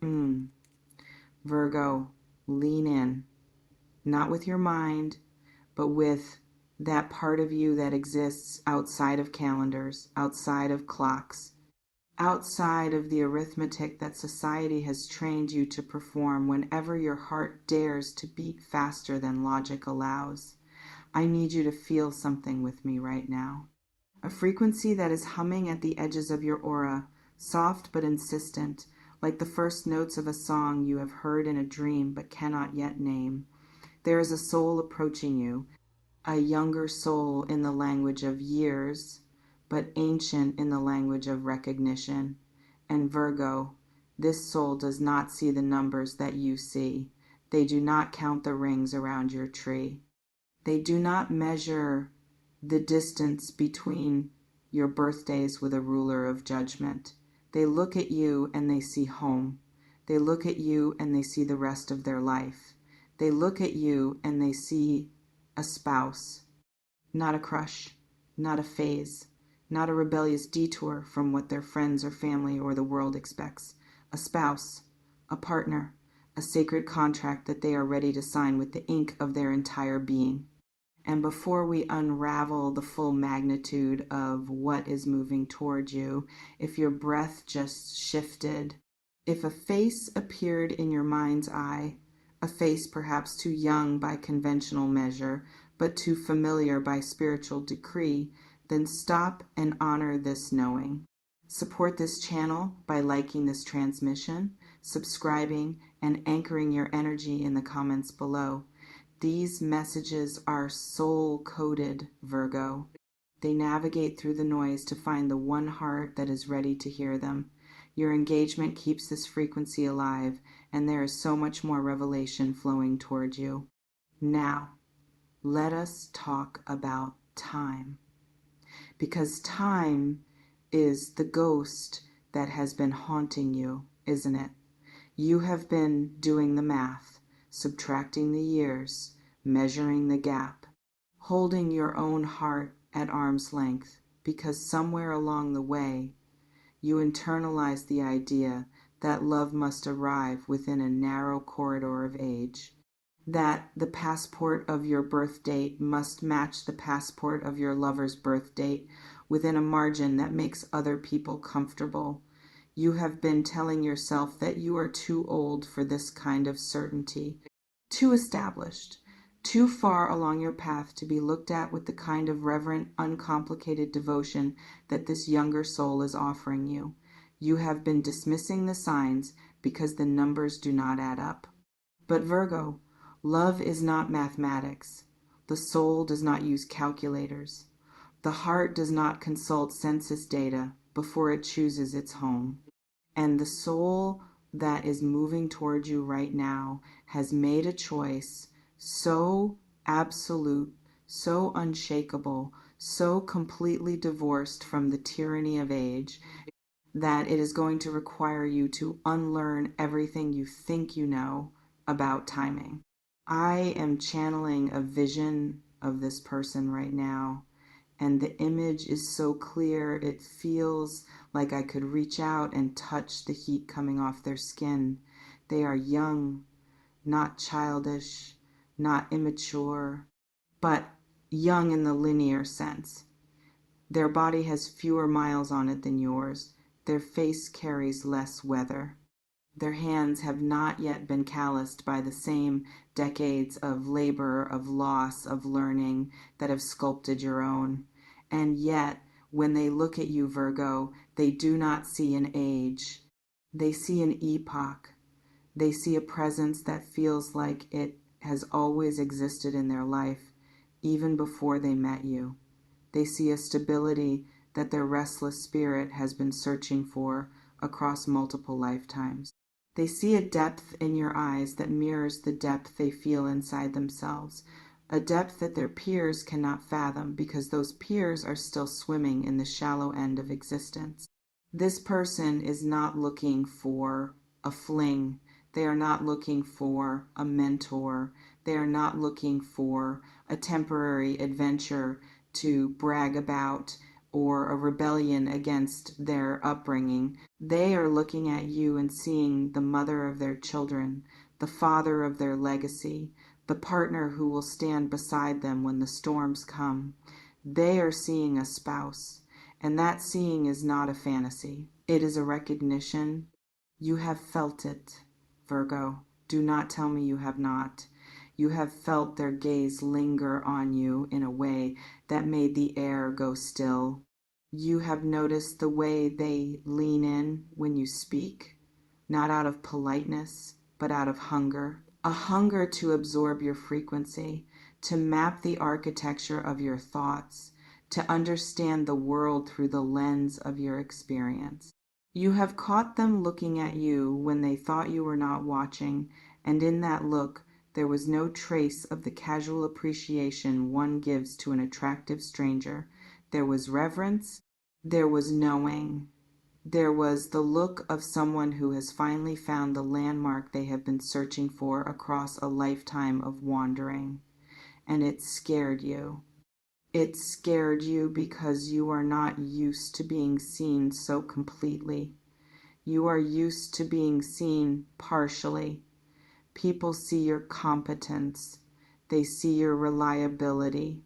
Mm. Virgo, lean in, not with your mind, but with that part of you that exists outside of calendars, outside of clocks, outside of the arithmetic that society has trained you to perform whenever your heart dares to beat faster than logic allows. I need you to feel something with me right now. A frequency that is humming at the edges of your aura, soft but insistent, like the first notes of a song you have heard in a dream but cannot yet name. There is a soul approaching you, a younger soul in the language of years, but ancient in the language of recognition. And Virgo, this soul does not see the numbers that you see. They do not count the rings around your tree. They do not measure the distance between your birthdays with a ruler of judgment. They look at you and they see home. They look at you and they see the rest of their life. They look at you and they see a spouse, not a crush, not a phase, not a rebellious detour from what their friends or family or the world expects. A spouse, a partner, a sacred contract that they are ready to sign with the ink of their entire being. And before we unravel the full magnitude of what is moving toward you, if your breath just shifted, if a face appeared in your mind's eye, a face perhaps too young by conventional measure, but too familiar by spiritual decree, then stop and honor this knowing. Support this channel by liking this transmission, subscribing, and anchoring your energy in the comments below. These messages are soul-coded, Virgo. They navigate through the noise to find the one heart that is ready to hear them. Your engagement keeps this frequency alive, and there is so much more revelation flowing toward you. Now, let us talk about time. Because time is the ghost that has been haunting you, isn't it? You have been doing the math, subtracting the years, measuring the gap, holding your own heart at arm's length, because somewhere along the way, you internalize the idea that love must arrive within a narrow corridor of age, that the passport of your birth date must match the passport of your lover's birth date within a margin that makes other people comfortable. You have been telling yourself that you are too old for this kind of certainty, too established, too far along your path to be looked at with the kind of reverent, uncomplicated devotion that this younger soul is offering you. You have been dismissing the signs because the numbers do not add up. But Virgo, love is not mathematics. The soul does not use calculators. The heart does not consult census data before it chooses its home. And the soul that is moving toward you right now has made a choice so absolute, so unshakable, so completely divorced from the tyranny of age that it is going to require you to unlearn everything you think you know about timing. I am channeling a vision of this person right now, and the image is so clear it feels like I could reach out and touch the heat coming off their skin. They are young, not childish, not immature, but young in the linear sense. Their body has fewer miles on it than yours. Their face carries less weather. Their hands have not yet been calloused by the same decades of labor, of loss, of learning that have sculpted your own. And yet, when they look at you, Virgo, they do not see an age. They see an epoch. They see a presence that feels like it has always existed in their life, even before they met you. They see a stability that their restless spirit has been searching for across multiple lifetimes. They see a depth in your eyes that mirrors the depth they feel inside themselves, a depth that their peers cannot fathom because those peers are still swimming in the shallow end of existence. This person is not looking for a fling. They are not looking for a mentor. They are not looking for a temporary adventure to brag about or a rebellion against their upbringing. They are looking at you and seeing the mother of their children, the father of their legacy, the partner who will stand beside them when the storms come. They are seeing a spouse, and that seeing is not a fantasy. It is a recognition. You have felt it, Virgo. Do not tell me you have not. You have felt their gaze linger on you in a way that made the air go still. You have noticed the way they lean in when you speak, not out of politeness, but out of hunger. A hunger to absorb your frequency, to map the architecture of your thoughts, to understand the world through the lens of your experience. You have caught them looking at you when they thought you were not watching, and in that look, there was no trace of the casual appreciation one gives to an attractive stranger. There was reverence, there was knowing, there was the look of someone who has finally found the landmark they have been searching for across a lifetime of wandering. And it scared you. It scared you because you are not used to being seen so completely. You are used to being seen partially. People see your competence. They see your reliability.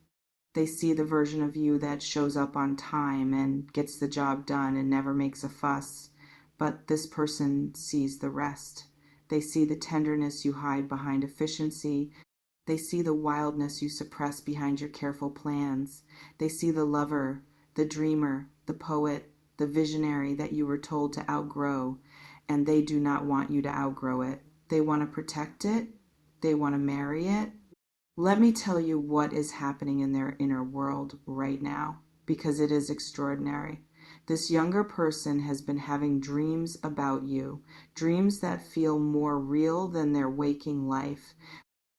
They see the version of you that shows up on time and gets the job done and never makes a fuss. But this person sees the rest. They see the tenderness you hide behind efficiency. They see the wildness you suppress behind your careful plans. They see the lover, the dreamer, the poet, the visionary that you were told to outgrow, and they do not want you to outgrow it. They want to protect it. They want to marry it. Let me tell you what is happening in their inner world right now, because it is extraordinary. This younger person has been having dreams about you, dreams that feel more real than their waking life.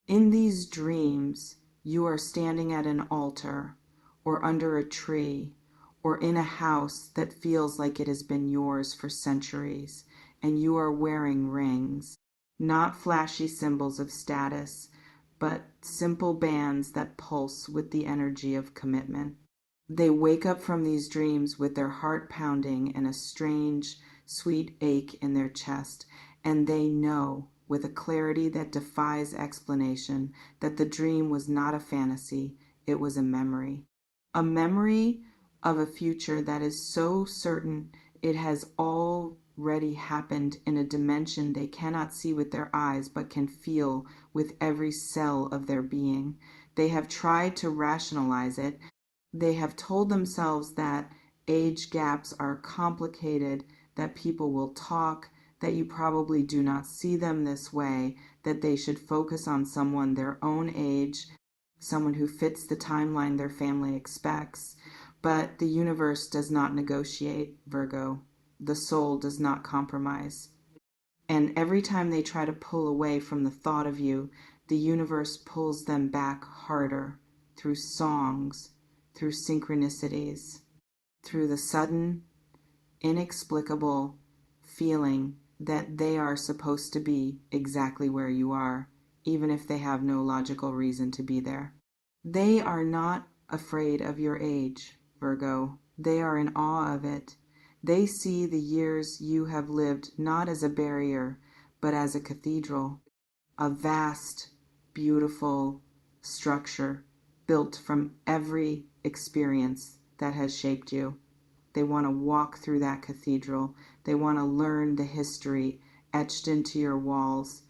In these dreams, you are standing at an altar, or under a tree, or in a house that feels like it has been yours for centuries, and you are wearing rings. Not flashy symbols of status, but simple bands that pulse with the energy of commitment. They wake up from these dreams with their heart pounding and a strange, sweet ache in their chest, and they know, with a clarity that defies explanation, that the dream was not a fantasy, it was a memory. A memory of a future that is so certain it has already happened in a dimension they cannot see with their eyes but can feel with every cell of their being. They have tried to rationalize it. They have told themselves that age gaps are complicated, that people will talk, that you probably do not see them this way, that they should focus on someone their own age, someone who fits the timeline their family expects. But the universe does not negotiate, Virgo. The soul does not compromise. And every time they try to pull away from the thought of you, the universe pulls them back harder through songs, through synchronicities, through the sudden, inexplicable feeling that they are supposed to be exactly where you are, even if they have no logical reason to be there. They are not afraid of your age, Virgo. They are in awe of it. They see the years you have lived not as a barrier, but as a cathedral, a vast, beautiful structure built from every experience that has shaped you. They want to walk through that cathedral. They want to learn the history etched into your walls.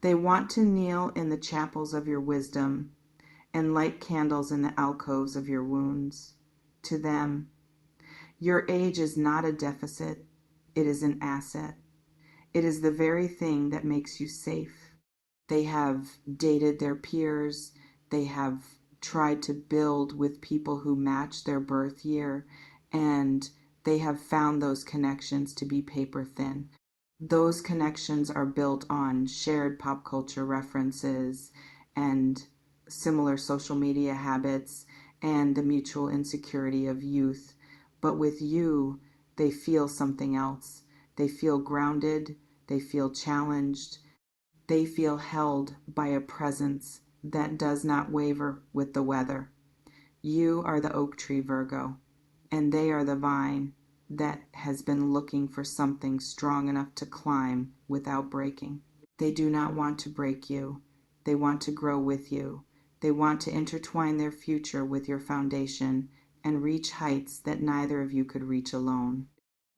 They want to kneel in the chapels of your wisdom and light candles in the alcoves of your wounds. To them, your age is not a deficit. It is an asset. It is the very thing that makes you safe. They have dated their peers. They have tried to build with people who match their birth year, and they have found those connections to be paper thin. Those connections are built on shared pop culture references and similar social media habits and the mutual insecurity of youth. But with you, they feel something else. They feel grounded. They feel challenged. They feel held by a presence that does not waver with the weather. You are the oak tree, Virgo. and they are the vine that has been looking for something strong enough to climb without breaking. They do not want to break you. They want to grow with you. They want to intertwine their future with your foundation and reach heights that neither of you could reach alone.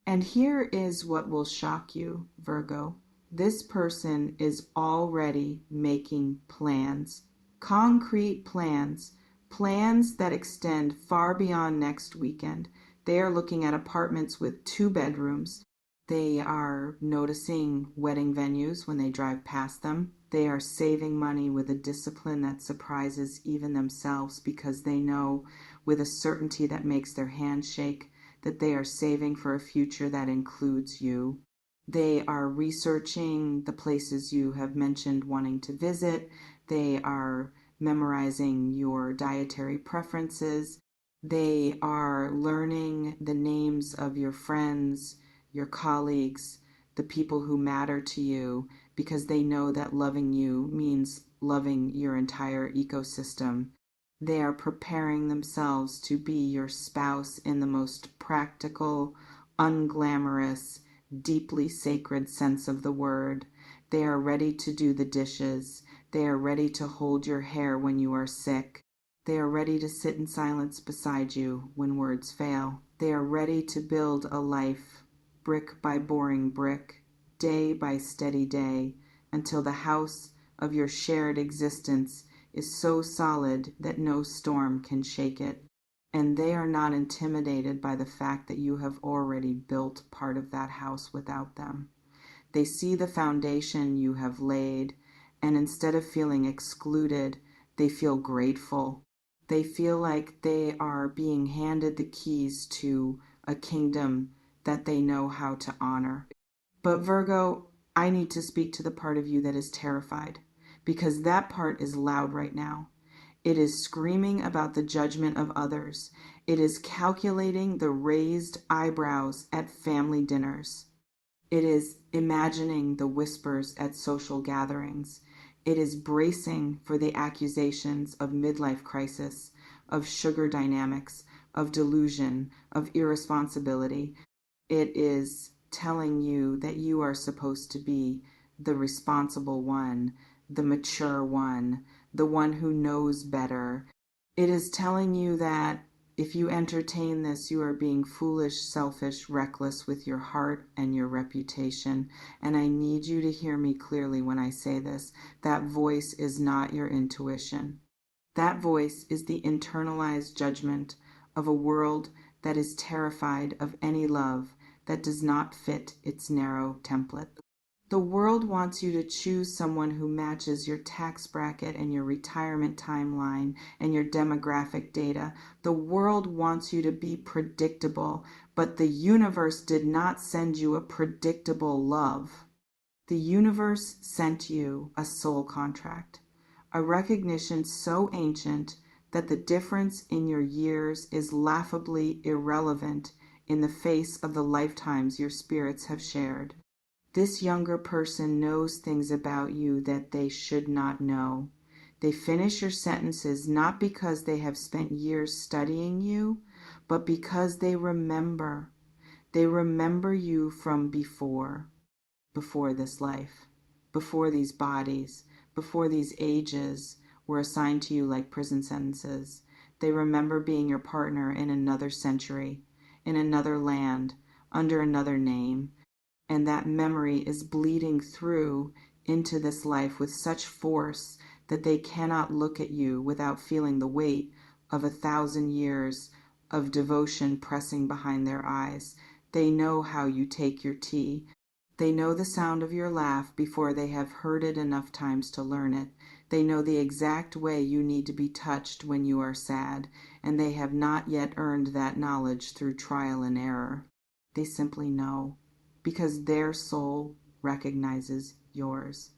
And here is what will shock you, Virgo. This person is already making plans, concrete plans, plans that extend far beyond next weekend. They are looking at apartments with 2 bedrooms. They are noticing wedding venues when they drive past them. They are saving money with a discipline that surprises even themselves because they know with a certainty that makes their hands shake that they are saving for a future that includes you. They are researching the places you have mentioned wanting to visit. They are memorizing your dietary preferences. They are learning the names of your friends, your colleagues, the people who matter to you, because they know that loving you means loving your entire ecosystem. They are preparing themselves to be your spouse in the most practical, unglamorous, deeply sacred sense of the word. They are ready to do the dishes. They are ready to hold your hair when you are sick. They are ready to sit in silence beside you when words fail. They are ready to build a life, brick by boring brick, day by steady day, until the house of your shared existence is so solid that no storm can shake it. And they are not intimidated by the fact that you have already built part of that house without them. They see the foundation you have laid, and instead of feeling excluded, they feel grateful. They feel like they are being handed the keys to a kingdom that they know how to honor. But Virgo, I need to speak to the part of you that is terrified, because that part is loud right now. It is screaming about the judgment of others. It is calculating the raised eyebrows at family dinners. It is imagining the whispers at social gatherings. It is bracing for the accusations of midlife crisis, of sugar dynamics, of delusion, of irresponsibility. It is telling you that you are supposed to be the responsible one, the mature one, the one who knows better. It is telling you that if you entertain this, you are being foolish, selfish, reckless with your heart and your reputation. And I need you to hear me clearly when I say this. That voice is not your intuition. That voice is the internalized judgment of a world that is terrified of any love that does not fit its narrow template. The world wants you to choose someone who matches your tax bracket and your retirement timeline and your demographic data. The world wants you to be predictable, but the universe did not send you a predictable love. The universe sent you a soul contract, a recognition so ancient that the difference in your years is laughably irrelevant in the face of the lifetimes your spirits have shared. This younger person knows things about you that they should not know. They finish your sentences not because they have spent years studying you, but because they remember. They remember you from before this life, before these bodies, before these ages were assigned to you like prison sentences. They remember being your partner in another century, in another land, under another name. And that memory is bleeding through into this life with such force that they cannot look at you without feeling the weight of 1,000 years of devotion pressing behind their eyes. They know how you take your tea. They know the sound of your laugh before they have heard it enough times to learn it. They know the exact way you need to be touched when you are sad, and they have not yet earned that knowledge through trial and error. They simply know, because their soul recognizes yours.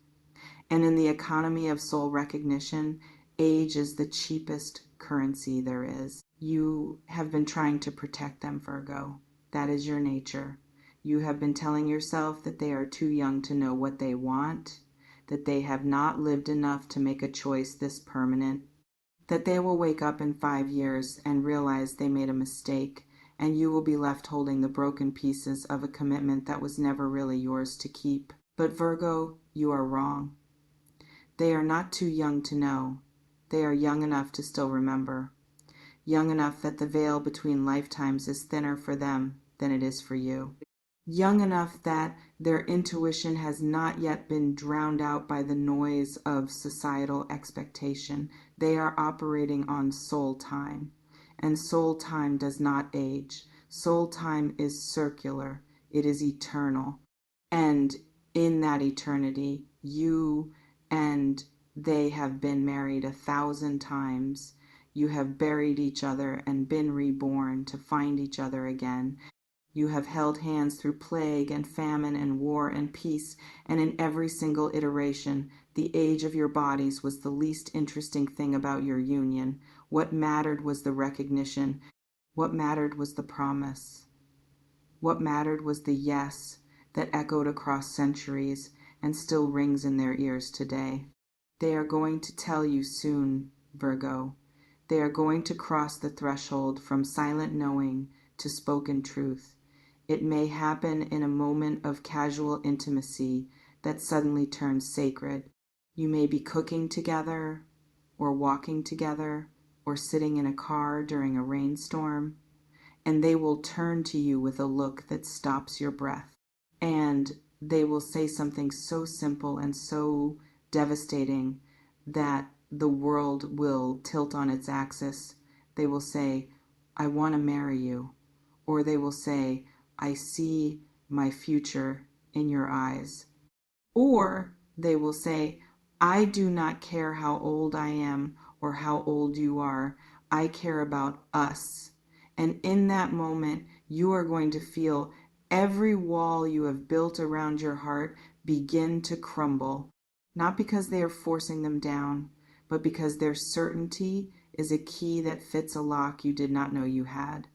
And in the economy of soul recognition, age is the cheapest currency there is. You have been trying to protect them, Virgo. That is your nature. You have been telling yourself that they are too young to know what they want, that they have not lived enough to make a choice this permanent, that they will wake up in 5 years and realize they made a mistake and you will be left holding the broken pieces of a commitment that was never really yours to keep. But Virgo, you are wrong. They are not too young to know. They are young enough to still remember. Young enough that the veil between lifetimes is thinner for them than it is for you. Young enough that their intuition has not yet been drowned out by the noise of societal expectation. They are operating on soul time, and soul time does not age. Soul time is circular, it is eternal, and in that eternity, you and they have been married 1,000 times. You have buried each other and been reborn to find each other again. You have held hands through plague and famine and war and peace, and in every single iteration, the age of your bodies was the least interesting thing about your union. What mattered was the recognition. What mattered was the promise. What mattered was the yes that echoed across centuries and still rings in their ears today. They are going to tell you soon, Virgo. They are going to cross the threshold from silent knowing to spoken truth. It may happen in a moment of casual intimacy that suddenly turns sacred. You may be cooking together, or walking together, or sitting in a car during a rainstorm, and they will turn to you with a look that stops your breath. And they will say something so simple and so devastating that the world will tilt on its axis. They will say, "I want to marry you." Or they will say, "I see my future in your eyes." Or they will say, "I do not care how old I am or how old you are. I care about us." And in that moment, you are going to feel every wall you have built around your heart begin to crumble. Not because they are forcing them down, but because their certainty is a key that fits a lock you did not know you had.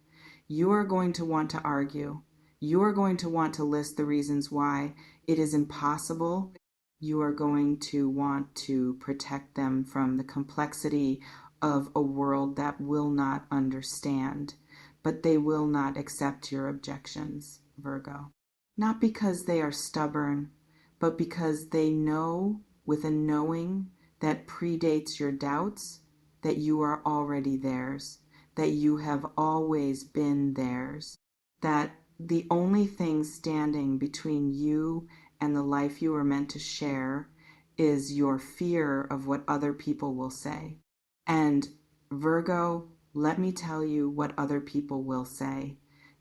You are going to want to argue. You are going to want to list the reasons why it is impossible. You are going to want to protect them from the complexity of a world that will not understand, but they will not accept your objections, Virgo. Not because they are stubborn, but because they know with a knowing that predates your doubts that you are already theirs, that you have always been theirs, that the only thing standing between you and the life you are meant to share is your fear of what other people will say. And Virgo, let me tell you what other people will say.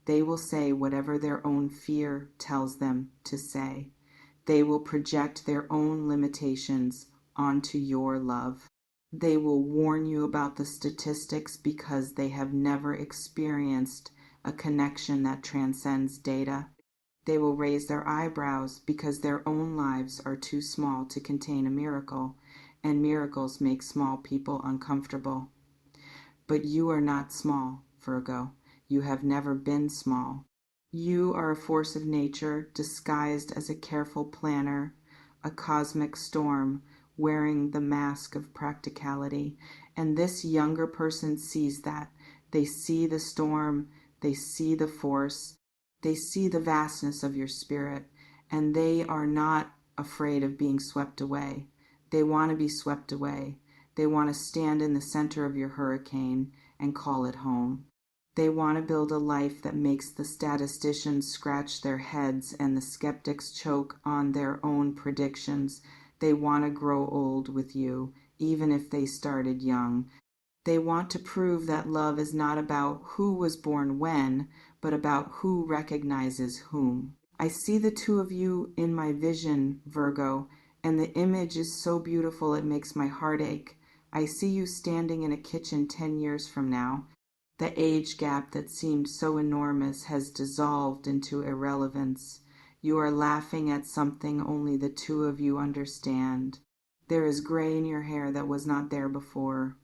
They will say whatever their own fear tells them to say. They will project their own limitations onto your love. They will warn you about the statistics because they have never experienced a connection that transcends data. They will raise their eyebrows because their own lives are too small to contain a miracle, and miracles make small people uncomfortable. But you are not small, Virgo. You have never been small. You are a force of nature disguised as a careful planner, a cosmic storm wearing the mask of practicality. And this younger person sees that. They see the storm, they see the force, they see the vastness of your spirit, and they are not afraid of being swept away. They want to be swept away. They want to stand in the center of your hurricane and call it home. They want to build a life that makes the statisticians scratch their heads and the skeptics choke on their own predictions. They want to grow old with you, even if they started young. They want to prove that love is not about who was born when, but about who recognizes whom. I see the two of you in my vision, Virgo, and the image is so beautiful it makes my heart ache. I see you standing in a kitchen 10 years from now. The age gap that seemed so enormous has dissolved into irrelevance. You are laughing at something only the two of you understand. There is gray in your hair that was not there before,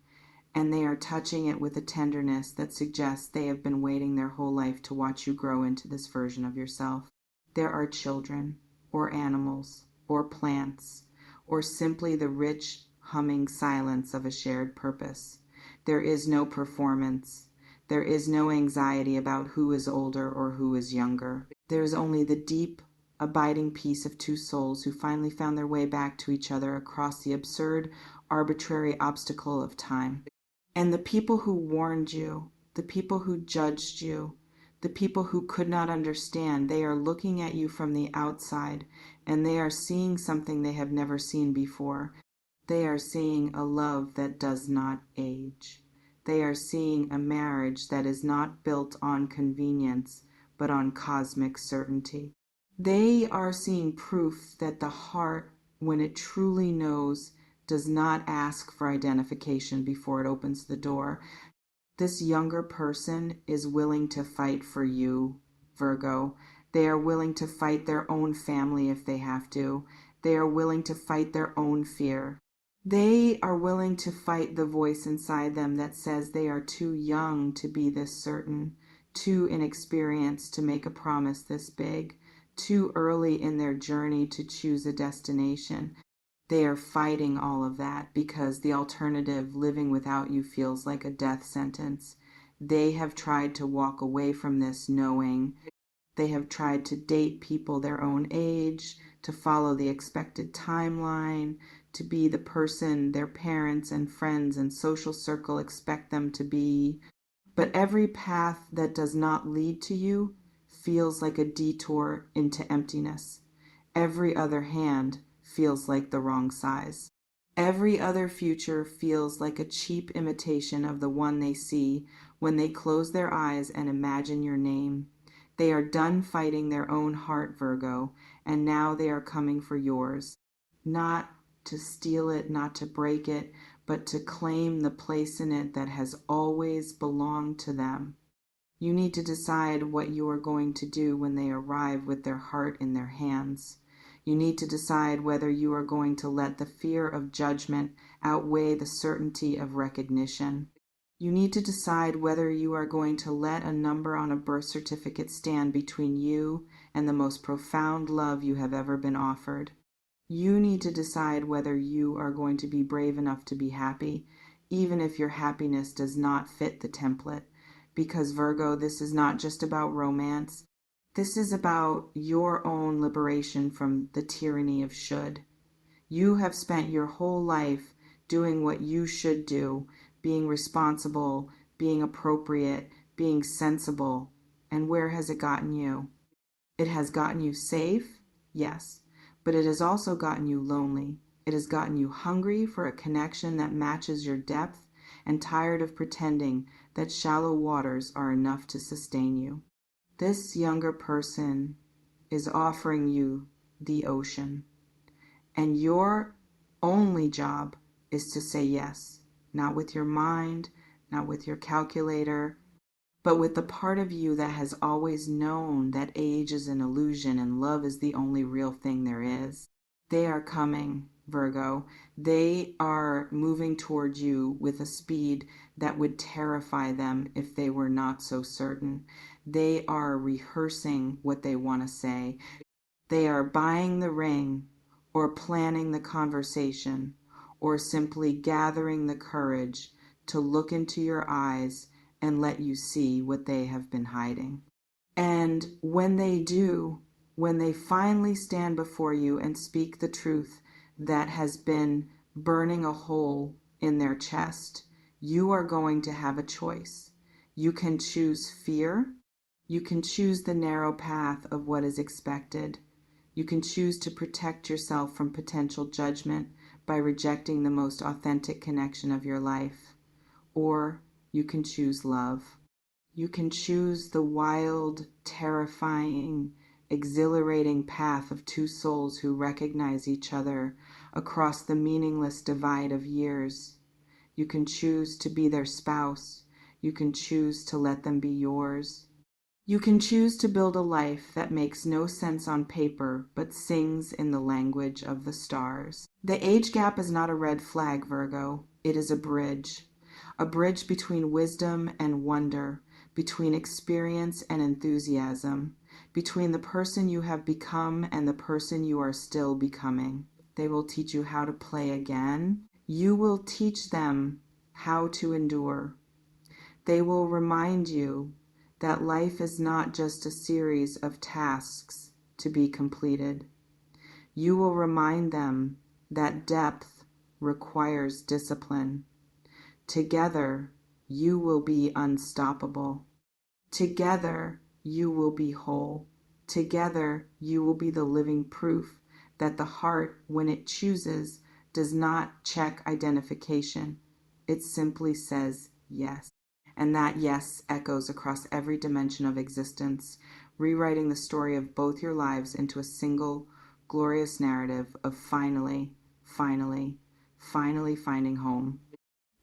and they are touching it with a tenderness that suggests they have been waiting their whole life to watch you grow into this version of yourself. There are children, or animals, or plants, or simply the rich, humming silence of a shared purpose. There is no performance. There is no anxiety about who is older or who is younger. There is only the deep, abiding peace of two souls who finally found their way back to each other across the absurd, arbitrary obstacle of time. And the people who warned you, the people who judged you, the people who could not understand, they are looking at you from the outside, and they are seeing something they have never seen before. They are seeing a love that does not age. They are seeing a marriage that is not built on convenience, but on cosmic certainty. They are seeing proof that the heart, when it truly knows, does not ask for identification before it opens the door. This younger person is willing to fight for you, Virgo. They are willing to fight their own family if they have to. They are willing to fight their own fear. They are willing to fight the voice inside them that says they are too young to be this certain, too inexperienced to make a promise this big, too early in their journey to choose a destination. They are fighting all of that because the alternative, living without you, feels like a death sentence. They have tried to walk away from this knowing. They have tried to date people their own age, to follow the expected timeline, to be the person their parents and friends and social circle expect them to be. But every path that does not lead to you feels like a detour into emptiness. Every other hand feels like the wrong size. Every other future feels like a cheap imitation of the one they see when they close their eyes and imagine your name. They are done fighting their own heart, Virgo, and now they are coming for yours. Not to steal it, not to break it, but to claim the place in it that has always belonged to them. You need to decide what you are going to do when they arrive with their heart in their hands. You need to decide whether you are going to let the fear of judgment outweigh the certainty of recognition. You need to decide whether you are going to let a number on a birth certificate stand between you and the most profound love you have ever been offered. You need to decide whether you are going to be brave enough to be happy, even if your happiness does not fit the template. Because, Virgo, this is not just about romance. This is about your own liberation from the tyranny of should. You have spent your whole life doing what you should do, being responsible, being appropriate, being sensible. And where has it gotten you? It has gotten you safe, yes, but it has also gotten you lonely. It has gotten you hungry for a connection that matches your depth and tired of pretending that shallow waters are enough to sustain you. This younger person is offering you the ocean, and your only job is to say yes, not with your mind, not with your calculator, but with the part of you that has always known that age is an illusion and love is the only real thing there is. They are coming, Virgo. They are moving towards you with a speed that would terrify them if they were not so certain. They are rehearsing what they want to say. They are buying the ring, or planning the conversation, or simply gathering the courage to look into your eyes and let you see what they have been hiding. And when they do, when they finally stand before you and speak the truth that has been burning a hole in their chest, you are going to have a choice. You can choose fear. You can choose the narrow path of what is expected. You can choose to protect yourself from potential judgment by rejecting the most authentic connection of your life. Or you can choose love. You can choose the wild, terrifying, exhilarating path of two souls who recognize each other across the meaningless divide of years. You can choose to be their spouse. You can choose to let them be yours. You can choose to build a life that makes no sense on paper but sings in the language of the stars. The age gap is not a red flag, Virgo. It is a bridge between wisdom and wonder, between experience and enthusiasm, between the person you have become and the person you are still becoming. They will teach you how to play again. You will teach them how to endure. They will remind you that life is not just a series of tasks to be completed. You will remind them that depth requires discipline. Together, you will be unstoppable. Together, you will be whole. Together, you will be the living proof that the heart, when it chooses, does not check identification. It simply says yes. And that yes echoes across every dimension of existence, rewriting the story of both your lives into a single, glorious narrative of finally, finally, finally finding home.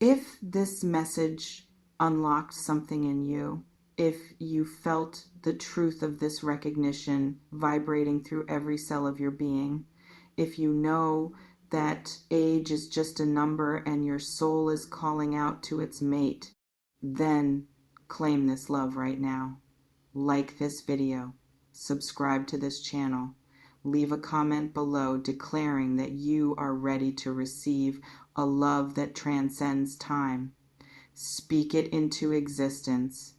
If this message unlocked something in you, if you felt the truth of this recognition vibrating through every cell of your being, if you know that age is just a number and your soul is calling out to its mate, then claim this love right now. Like this video, subscribe to this channel, leave a comment below declaring that you are ready to receive a love that transcends time. Speak it into existence.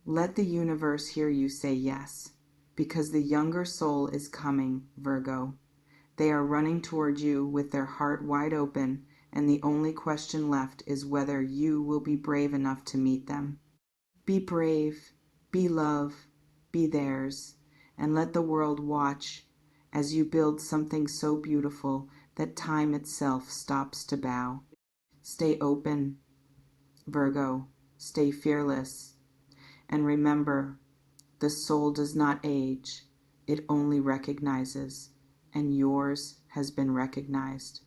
Let the universe hear you say yes, because the younger soul is coming, Virgo. They are running toward you with their heart wide open, and the only question left is whether you will be brave enough to meet them. Be brave, be love, be theirs, and let the world watch as you build something so beautiful that time itself stops to bow. Stay open, Virgo. Stay fearless. And remember, the soul does not age. It only recognizes, and yours has been recognized.